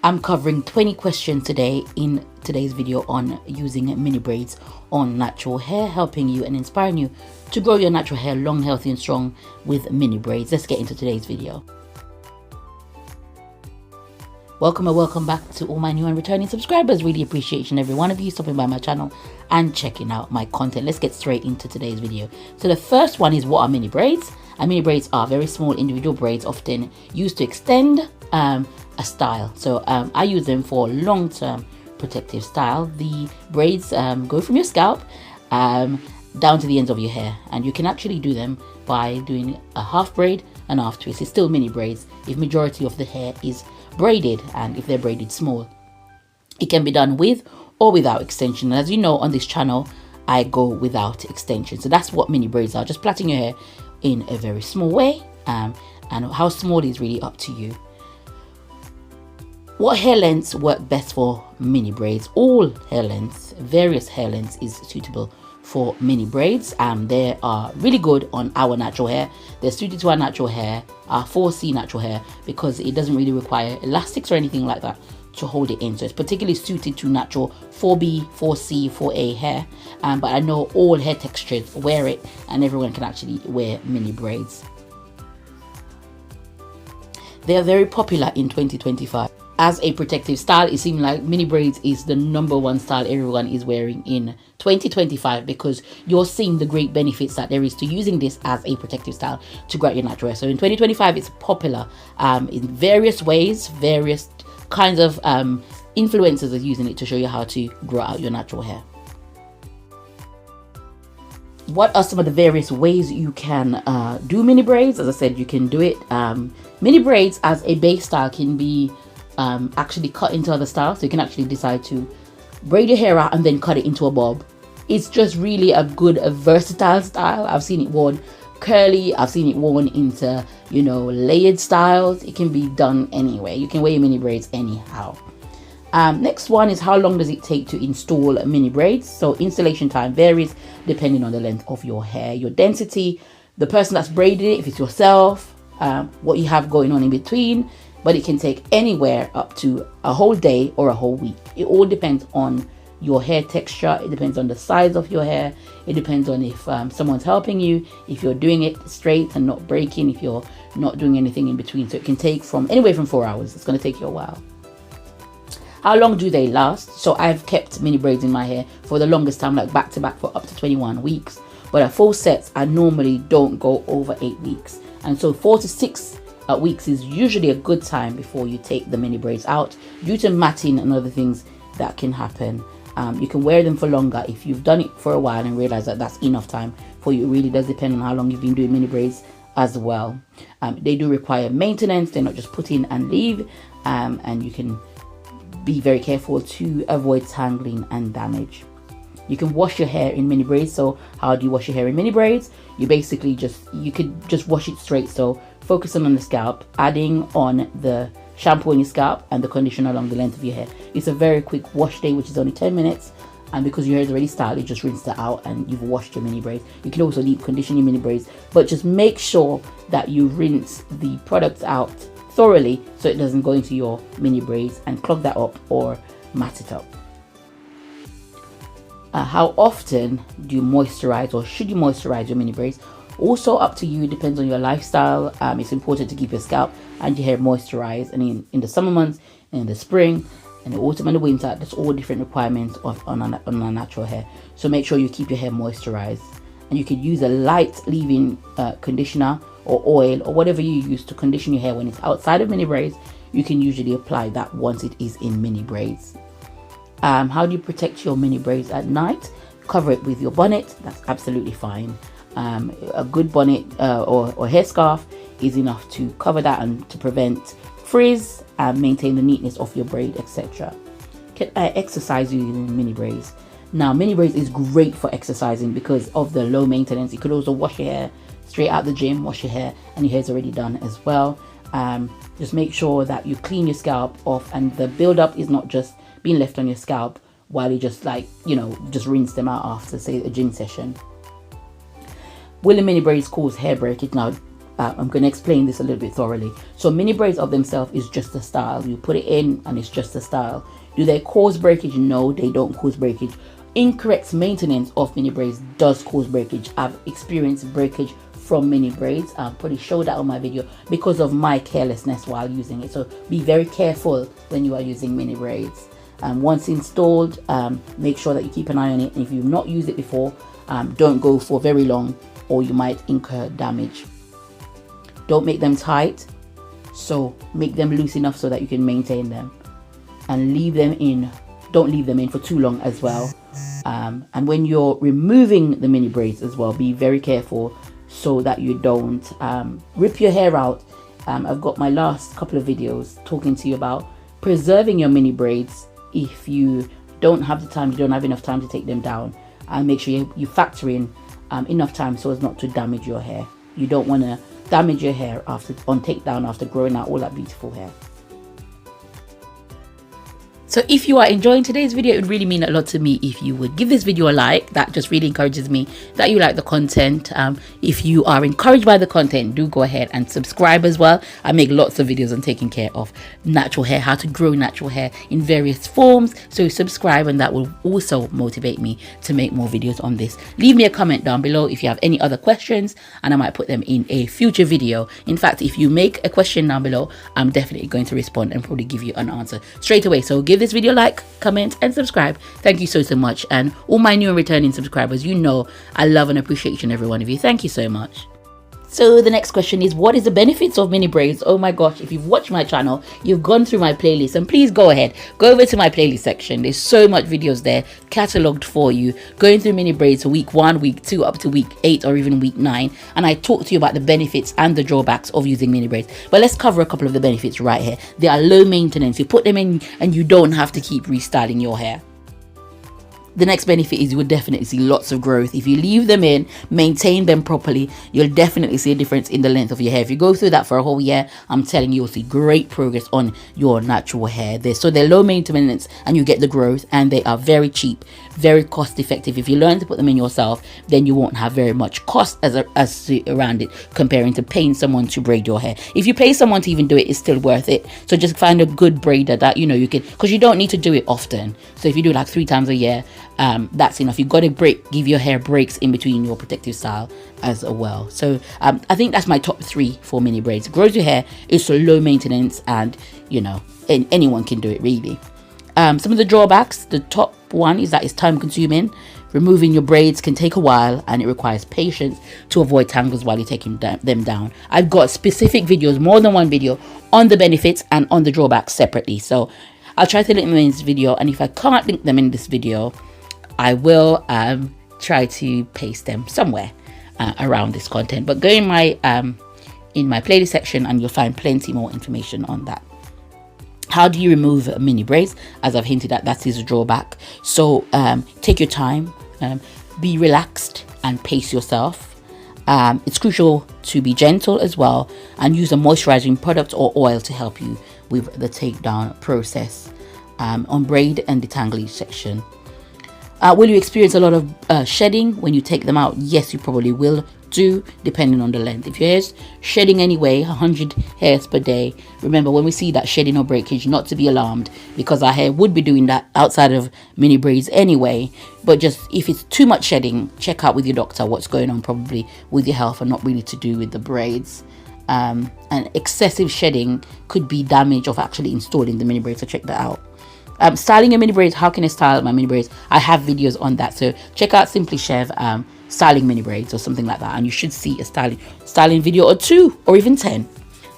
I'm covering 20 questions today in today's video on using mini braids on natural hair, helping you and inspiring you to grow your natural hair long, healthy and strong with mini braids. Let's get into today's video. Welcome and welcome back to all my new and returning subscribers. Really appreciate each and every one of you stopping by my channel and checking out my content. Let's get straight into today's video. So the first one is, what are mini braids? And mini braids are very small individual braids, often used to extend a style. So I use them for long-term protective style. The braids go from your scalp down to the ends of your hair, and you can actually do them by doing a half braid and half twist. It's still mini braids if majority of the hair is braided, and if they're braided small. It can be done with or without extension. And as you know, on this channel I go without extension. So that's what mini braids are, just plaiting your hair in a very small way, and how small is really up to you. What hair lengths work best for mini braids? All hair lengths, various hair lengths is suitable for mini braids. They are really good on our natural hair. They're suited to our natural hair, our 4C natural hair, because it doesn't really require elastics or anything like that to hold it in. So it's particularly suited to natural 4B, 4C, 4A hair. But I know all hair textures wear it, and everyone can actually wear mini braids. They are very popular in 2025. As a protective style, it seems like mini braids is the #1 style everyone is wearing in 2025, because you're seeing the great benefits that there is to using this as a protective style to grow out your natural hair. So in 2025, it's popular in various ways. Various kinds of influencers are using it to show you how to grow out your natural hair. What are some of the various ways you can do mini braids? As I said, you can do it. Mini braids as a base style can be actually cut into other styles. So you can actually decide to braid your hair out and then cut it into a bob. It's just really a good, a versatile style. I've seen it worn curly, I've seen it worn into, you know, layered styles. It can be done anyway. You can wear your mini braids anyhow. Next one is, how long does it take to install mini braids? So installation time varies depending on the length of your hair, your density, the person that's braided it, if it's yourself, what you have going on in between. But it can take anywhere up to a whole day or a whole week. It all depends on your hair texture. It depends on the size of your hair. It depends on if someone's helping you, if you're doing it straight and not breaking, if you're not doing anything in between. So it can take from anywhere from 4 hours. It's going to take you a while. How long do they last? So I've kept mini braids in my hair for the longest time, like back to back, for up to 21 weeks. But at full sets, I normally don't go over 8 weeks. And so 4 to 6 weeks is usually a good time before you take the mini braids out, due to matting and other things that can happen. You can wear them for longer if you've done it for a while and realize that that's enough time for you. It really does depend on how long you've been doing mini braids as well. They do require maintenance. They're not just put in and leave, and you can be very careful to avoid tangling and damage. You can wash your hair in mini braids. So how do you wash your hair in mini braids? You basically you could just wash it straight. So focusing on the scalp, adding on the shampoo on your scalp and the conditioner along the length of your hair. It's a very quick wash day, which is only 10 minutes. And because your hair is already styled, you just rinse it out and you've washed your mini braids. You can also deep condition your mini braids, but just make sure that you rinse the product out thoroughly so it doesn't go into your mini braids and clog that up or mat it up. How often do you moisturize, or should you moisturize your mini braids? Also up to you, depends on your lifestyle. It's important to keep your scalp and your hair moisturized, and in the summer months, in the spring, and the autumn and the winter, there's all different requirements on our natural hair. So make sure you keep your hair moisturized, and you could use a light leave-in conditioner or oil or whatever you use to condition your hair when it's outside of mini braids. You can usually apply that once it is in mini braids. How do you protect your mini braids at night? Cover it with your bonnet. That's absolutely fine. A good bonnet or headscarf is enough to cover that and to prevent frizz and maintain the neatness of your braid, etc. Can I exercise using mini braids? Now, mini braids is great for exercising because of the low maintenance. You could also wash your hair straight out the gym, wash your hair, and your hair's already done as well. Just make sure that you clean your scalp off, and the build-up is not just being left on your scalp while you just just rinse them out after, say, a gym session. Will the mini braids cause hair breakage? Now, I'm going to explain this a little bit thoroughly. So mini braids of themselves is just a style. You put it in and it's just a style. Do they cause breakage? No, they don't cause breakage. Incorrect maintenance of mini braids does cause breakage. I've experienced breakage from mini braids. I'll probably show that on my video because of my carelessness while using it. So be very careful when you are using mini braids. Once installed, make sure that you keep an eye on it. And if you've not used it before, don't go for very long or you might incur damage. Don't make them tight, so make them loose enough so that you can maintain them, and leave them in. Don't leave them in for too long as well. And when you're removing the mini braids as well, be very careful so that you don't rip your hair out. I've got my last couple of videos talking to you about preserving your mini braids. If you don't have the time, you don't have enough time to take them down, and make sure you factor in enough time so as not to damage your hair. You don't want to damage your hair on takedown after growing out all that beautiful hair. So if you are enjoying today's video, it would really mean a lot to me if you would give this video a like. That just really encourages me that you like the content. If you are encouraged by the content, do go ahead and subscribe as well. I make lots of videos on taking care of natural hair, how to grow natural hair in various forms. So subscribe, and that will also motivate me to make more videos on this. Leave me a comment down below if you have any other questions, and I might put them in a future video. In fact, if you make a question down below, I'm definitely going to respond and probably give you an answer straight away. So give this video a like, comment and subscribe. Thank you so much. And all my new and returning subscribers, you know I love and appreciate each and every one of you. Thank you so much. So the next question is, what is the benefits of mini braids? Oh my gosh, if you've watched my channel, you've gone through my playlist, and please go ahead, go over to my playlist section. There's so much videos there catalogued for you, going through mini braids for week 1, week 2, up to week 8 or even week 9. And I talk to you about the benefits and the drawbacks of using mini braids. But let's cover a couple of the benefits right here. They are low maintenance. You put them in and you don't have to keep restyling your hair. The next benefit is you will definitely see lots of growth. If you leave them in, maintain them properly, you'll definitely see a difference in the length of your hair. If you go through that for a whole year, I'm telling you, you'll see great progress on your natural hair. So they're low maintenance and you get the growth, and they are very cheap, very cost effective. If you learn to put them in yourself, then you won't have very much cost around it, comparing to paying someone to braid your hair. If you pay someone to even do it, it's still worth it. So just find a good braider that you know you can, because you don't need to do it often. So if you do like 3 times a year, that's enough. You've got to give your hair breaks in between your protective style as well. So I think that's my top 3 for mini braids. Grows your hair, it's so low maintenance, and you know, anyone can do it really. Some of the drawbacks, the top one is that it's time consuming. Removing your braids can take a while, and it requires patience to avoid tangles while you're taking them down. I've got specific videos, more than one video, on the benefits and on the drawbacks separately. So I'll try to link them in this video, and if I can't link them in this video, I will try to paste them somewhere around this content. But go in my playlist section and you'll find plenty more information on that. How do you remove mini braids? As I've hinted at, that is a drawback. So take your time, be relaxed and pace yourself. It's crucial to be gentle as well, and use a moisturizing product or oil to help you with the takedown process. On braid and detangle section. Will you experience a lot of shedding when you take them out? Yes, you probably will do, depending on the length. If your hair's shedding anyway, 100 hairs per day, remember when we see that shedding or breakage, not to be alarmed, because our hair would be doing that outside of mini braids anyway. But just if it's too much shedding, check out with your doctor what's going on, probably with your health and not really to do with the braids. And excessive shedding could be damage of actually installing the mini braids, so check that out. Styling your mini braids. How can I style my mini braids? I have videos on that, so check out Simply Shev styling mini braids or something like that, and you should see a styling video or 2 or even 10.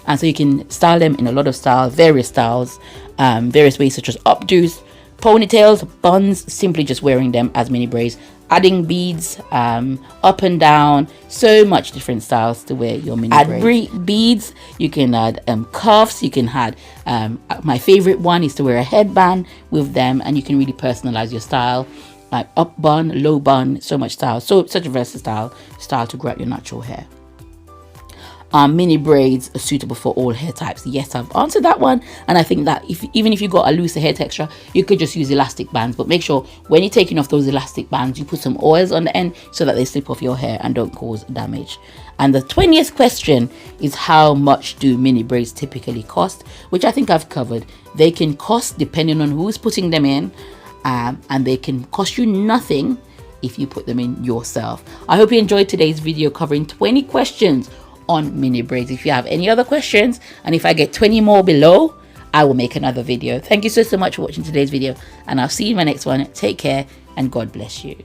And so you can style them in a lot of styles, various ways, such as updos, ponytails, buns, simply just wearing them as mini braids, adding beads, up and down, so much different styles to wear your mini braids. Add beads, you can add cuffs, you can add, my favorite one is to wear a headband with them, and you can really personalize your style, like up bun, low bun, so much style, such a versatile style to grow out your natural hair. are mini braids suitable for all hair types? Yes, I've answered that one. And I think that even if you got a looser hair texture, you could just use elastic bands. But make sure when you're taking off those elastic bands, you put some oils on the end so that they slip off your hair and don't cause damage. And the 20th question is, how much do mini braids typically cost? Which I think I've covered. They can cost depending on who's putting them in, and they can cost you nothing if you put them in yourself. I hope you enjoyed today's video covering 20 questions on mini braids. If you have any other questions, and if I get 20 more below, I will make another video. Thank you so much for watching today's video, and I'll see you in my next one. Take care and God bless you.